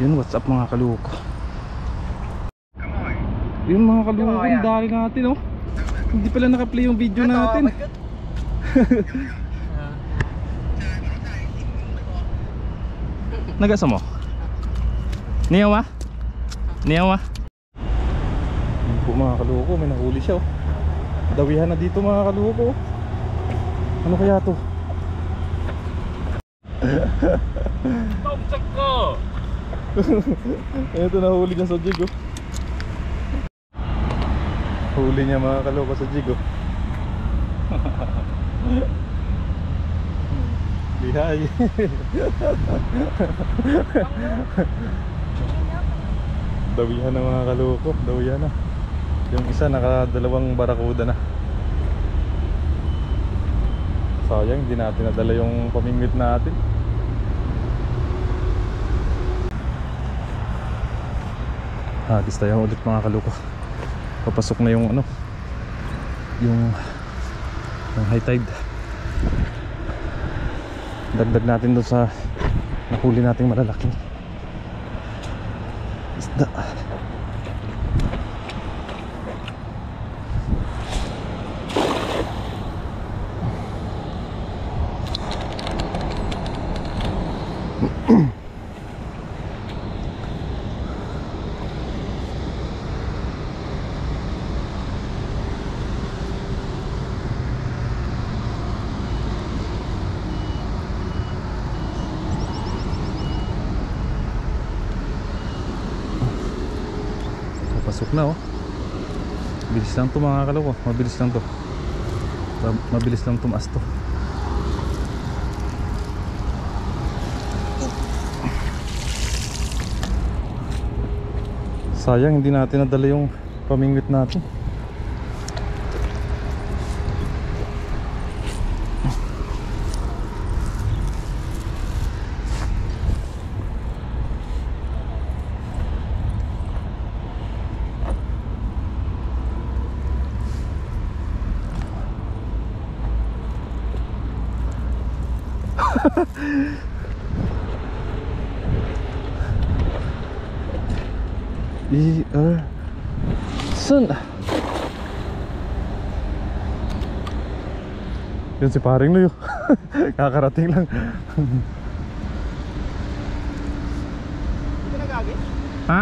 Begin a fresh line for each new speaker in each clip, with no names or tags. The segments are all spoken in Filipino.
Yun, what's up mga kaluko. Yun mga kaluko, ang dali natin oh. Hindi pala naka-play yung video natin. Nagasa mo? Niyawa? Niyawa? Yun po mga kaluko, may nahuli siya oh. Dawihan na dito mga kaluko. Ano kaya to?
Tomsak ko!
Ito nahuli niya sa jig oh. Huli niya mga kaloko sa jig oh. Bihay. Dawihan na mga kaloko. Dawihan na. Yung isa nakadalawang barakuda na. Sayang hindi natin nadala yung pamingwit natin. Hagis tayo ulit mga kaluko. Papasok na yung ano, yung high tide. Dagdag natin doon sa nahuli nating malalaking isda. Pasok na oh. Bilis lang to mga kaloko. Mabilis lang to. Mabilis lang tumaas to. Sayang hindi natin nadala yung pamingwit natin. Sun. Yun si paring Luyo. Kakarating lang. Ha?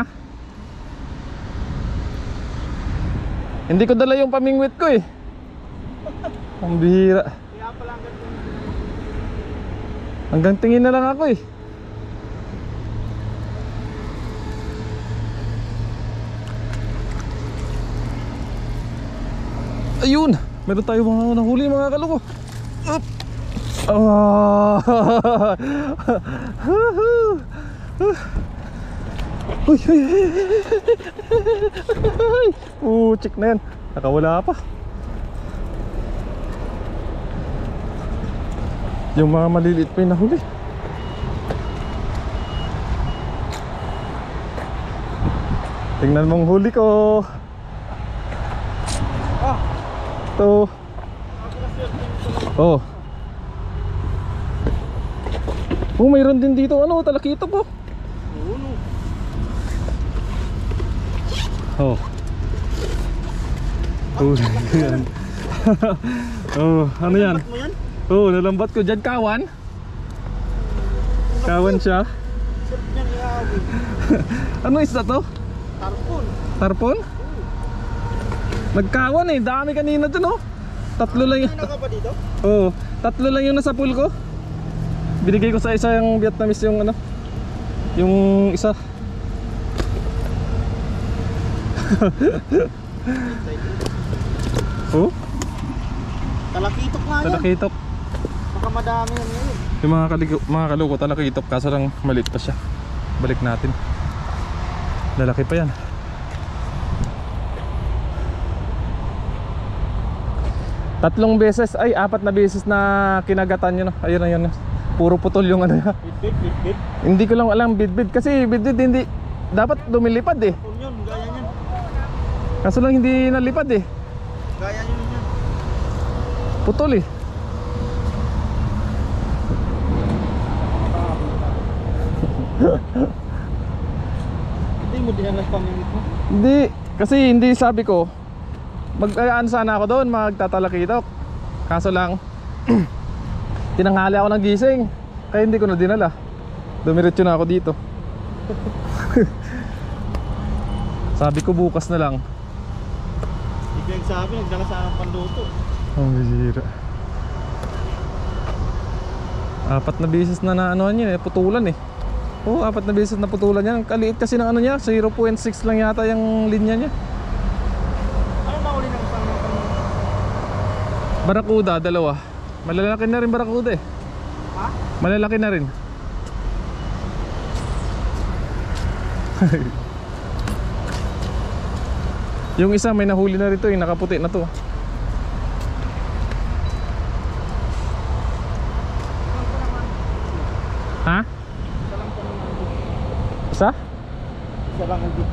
Hindi ko dala yung pamingwit ko eh. Ang bihira. Hanggang tingin na lang ako eh. Ayun, meron tayo mga nahuli mga kaloko. Up. Uy, check na yan. Nakawala pa. Yung mga maliliit pa yung nahuli. Tingnan mong huli ko. Ito. Oh. Oh, mayroon din dito ano, talakito po. Oh. Oh, yan. Oh, ano yan? Oh, nalambat ko dyan, kawan. Kawan siya. Ano isda to?
Tarpon.
Tarpon? Nagkawan eh, dami kanina dyan oh. Tatlo lang yun.
Ka ba dito?
Oo, tatlo lang yung nasa pool ko. Binigay ko sa isa yung Vietnamese yung ano, yung isa. Oh?
Talakitok nga yan.
Talakitok.
Baka madami yan ngayon.
Yung mga kaluko talakitok, kaso lang maliit pa siya. Balik natin. Lalaki pa yan. Tatlong beses, ay apat na beses na kinagatan yun. Ayun na yun. Puro putol yung ano.
Bidbid.
Hindi ko lang alam bidbid. Kasi bidbid hindi, dapat dumilipad eh.
Yun, gaya niyan.
Kaso lang hindi nalipad eh.
Gaya niyan yan.
Putol eh.
mo din ang pamimit mo.
Hindi, kasi hindi sabi ko magayaan sana ako doon, magtatalakitok. Kaso lang tinanghali ako ng gising, kaya hindi ko na dinala. Dumiretso na ako dito. Sabi ko bukas na lang.
Hindi ko nagsabi, nagdala sa aking panluto.
Ang bihira. 4 na beses na ano yun putulan eh. Oo, 4 na beses na putulan yan. Kaliit kasi ng ano niya, 0.6 lang yata yung linya niya.
Ano nahuli ng isang
Barakuda, 2. Malalaki na rin barakuda eh.
Ha?
Malalaki na rin. Yung isa may nahuli na rito, yung nakaputi na to. Ha? Isa?
Isa lang hindi.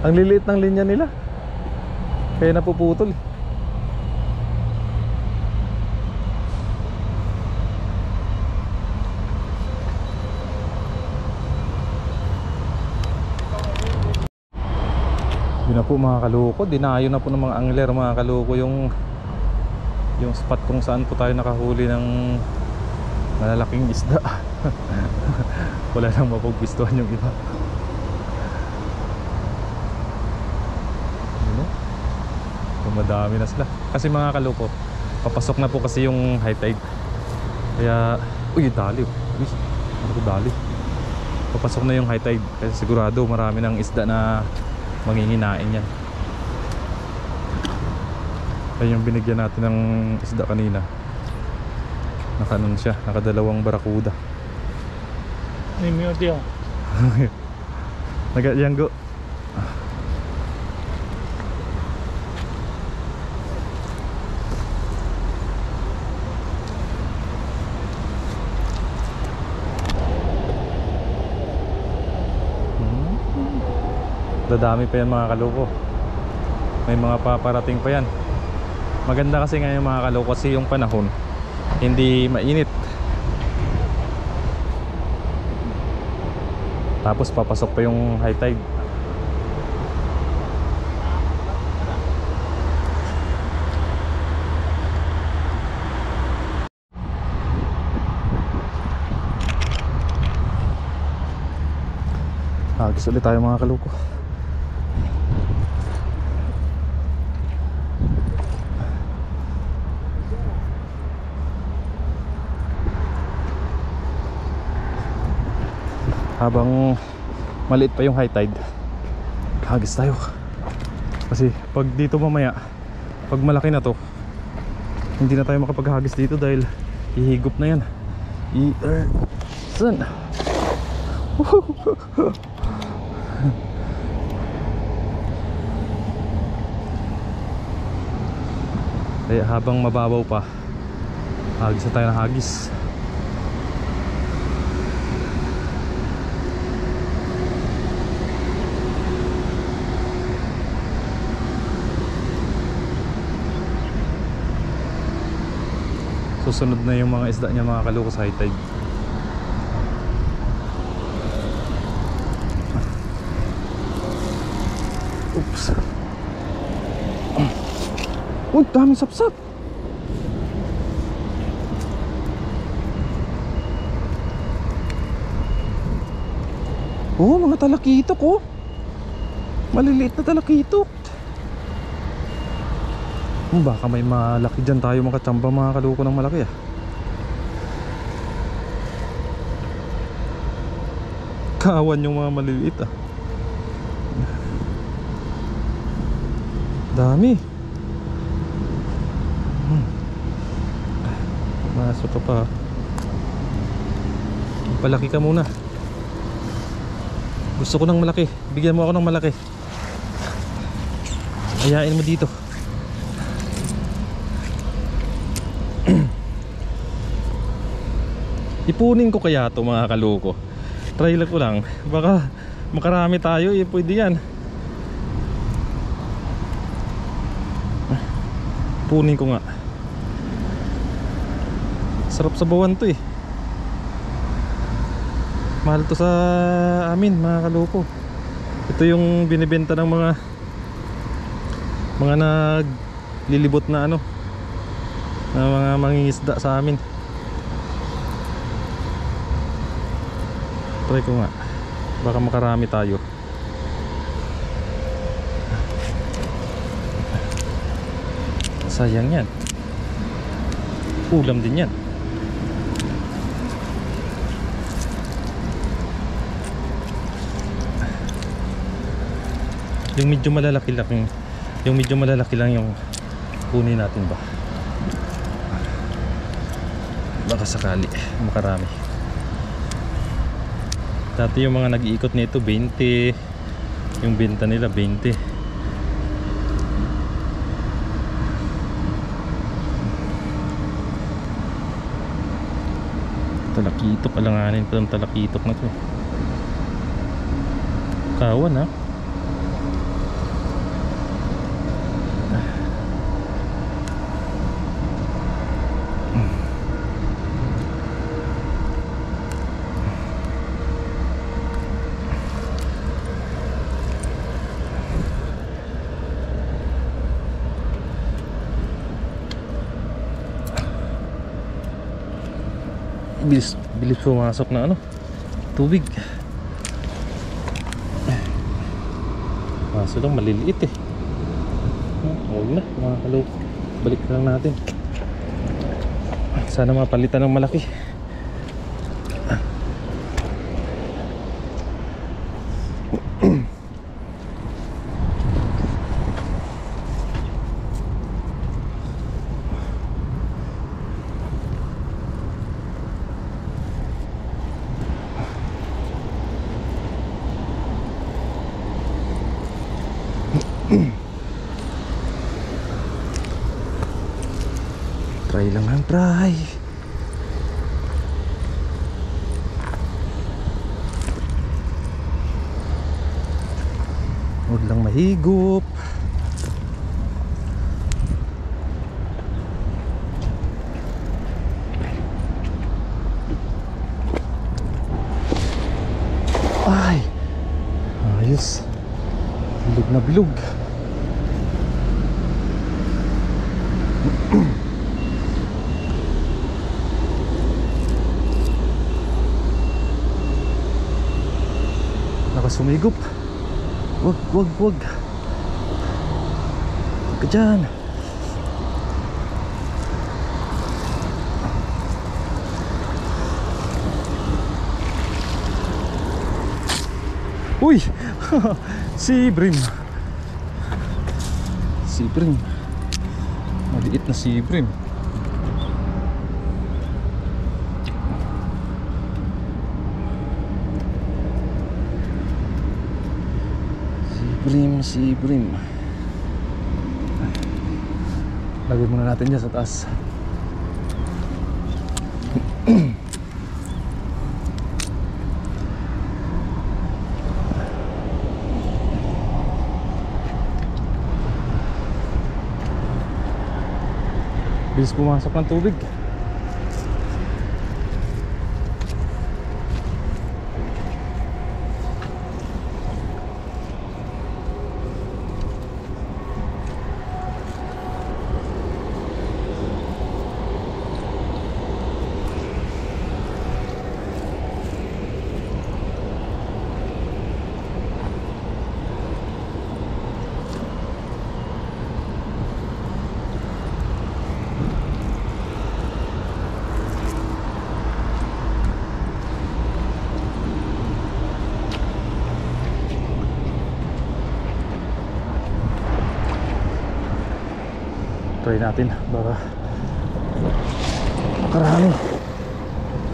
Ang liliit ng linya nila, kaya napuputol. Yun na po mga kaloko, dinayo na po ng mga angler mga kaloko yung spot kung saan po tayo nakahuli ng malalaking isda. Wala nang mapagpistuhan yung iba. Yun o, madami na sila. Kasi mga kaloko, papasok na po kasi yung high tide. Kaya, uy dali. Uy, ano ko dali. Papasok na yung high tide. Kasi sigurado marami ng isda na manghihinain yan. Ay yung binigyan natin ng isda kanina, nakanon siya, nakadalawang barakuda.
May myo diyo.
Nagayanggo. Dadami pa yan mga kaloko. May mga paparating pa yan. Maganda kasi ngayon mga kaloko, kasi yung panahon hindi mainit. Tapos papasok pa yung high tide. Agis ulit tayo mga kaloko. Habang maliit pa yung high tide, hagis tayo. Kasi pag dito mamaya, pag malaki na to, hindi na tayo makapaghagis dito dahil ihigop na yan. San? Kaya habang mababaw pa, hagis na tayo ng hagis. Susunod na yung mga isda niya mga kaloko sa high tide. Oops. Uy, daming sapsap. Oh, mga talakitok oh. Maliliit na talakitok. Baka may malaki dyan tayo makachamba mga kaloko ng malaki ah. Kawan yung mga maliliit ah. Dami. Masok ka pa. Palaki ka muna. Gusto ko ng malaki. Bigyan mo ako ng malaki. Ayain mo dito. Ipunin ko kaya to mga kaloko. Try lang ko lang. Baka makarami tayo eh, pwede yan. Ipunin ko nga. Sarap sa bawan to eh. Mahal to sa amin mga kaloko. Ito yung binibenta ng mga naglilibot na ano, na mga mangingisda sa amin. Try ko nga, baka makarami tayo. Sayang yan, ulam din yan. Yung medyo malalaki lang yung kunin natin ba. Baka sakali makarami. Dati yung mga nag-iikot nito 20, yung benta nila 20. Talakitok, alanganin pa ng talakitok na to. Kawan ha. Bilis pumasok na ano, tubig. Kaso lang maliliit eh. Huwag na mga kaloko, balik na lang natin. Sana mapalitan ng malaki. Try lang ang try. Huwag lang mahigop. Ay, ayos. Bilog na bilog. Nakasumigop. Wag. Wag ka dyan. Uy! Si Brim. Maliit na si Brim. Si Brim. Lagay muna natin dyan sa taas. Bilis pumasok ng tubig. Try natin, baka makarami.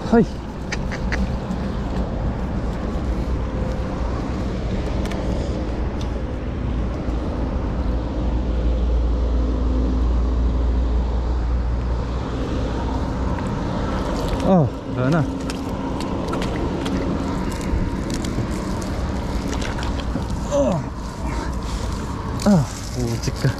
Hay! Oh, wala na. Oh. Putik ka.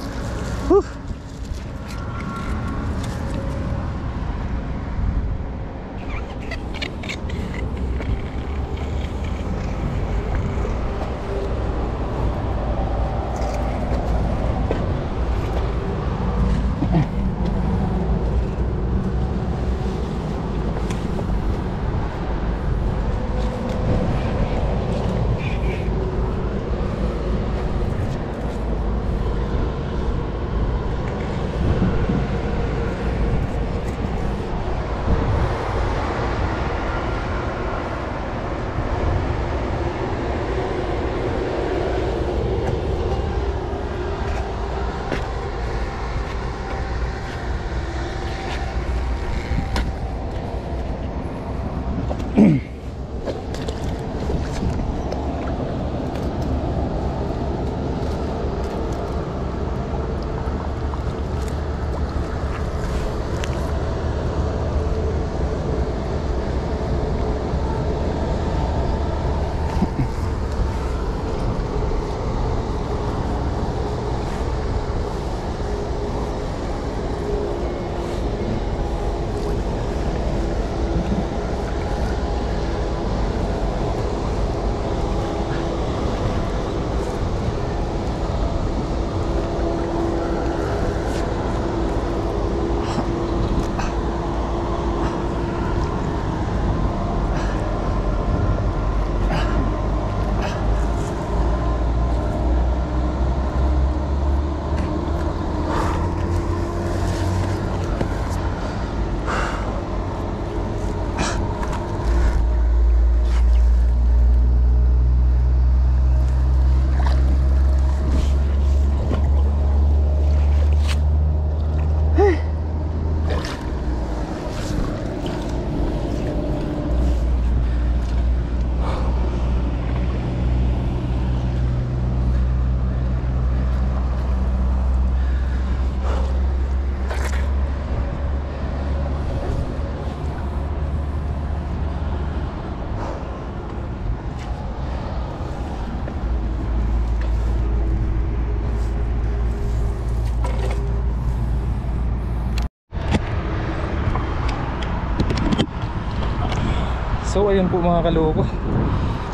So ayun po mga kaloko.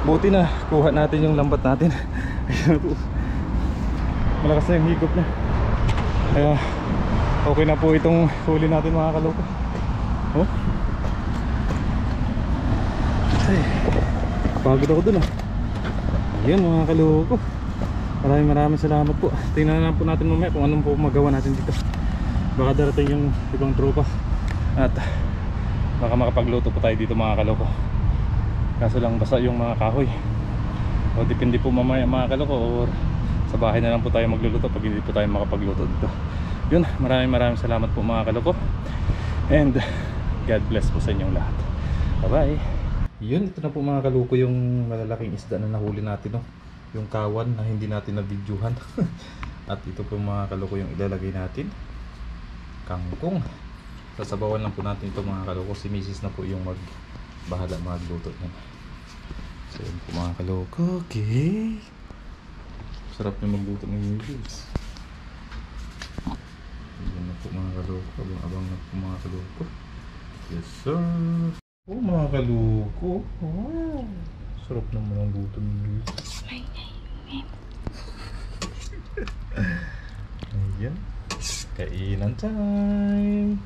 Buti na kuha natin yung lambat natin. Ayun po. Malakas na yung higop na. Kaya okay na po itong huli natin mga kaloko. Oh. Ay, pagod ako dun ah. Yan mga kaloko. Maraming salamat po. Tingnan na po natin mamaya kung anong po magawa natin dito. Baka darating yung ibang tropa at baka makapagluto po tayo dito mga kaloko. Kaso lang basa yung mga kahoy. O depende po mamaya mga kaloko, or sa bahay na lang po tayo magluluto pag hindi po tayo makapagluto dito. Yun, maraming salamat po mga kaloko. And God bless po sa inyong lahat. Bye bye. Yun, ito na po mga kaloko yung malalaking isda na nahuli natin, no? Yung kawan na hindi natin na-videohan. At ito po mga kaloko yung ilalagay natin. Kangkong. Sasabawan lang po natin ito mga kaloko. Si Mrs. na po yung bahala magluto niyan. So yun po mga kaloko. Okay. Sarap yung magluto ng Mrs. Yun na po mga kaloko. Abang na po mga kaloko. Yes sir. Oh mga kaloko. Oh. Sarap naman ang luto ng Mrs. Ayan. Kainan time.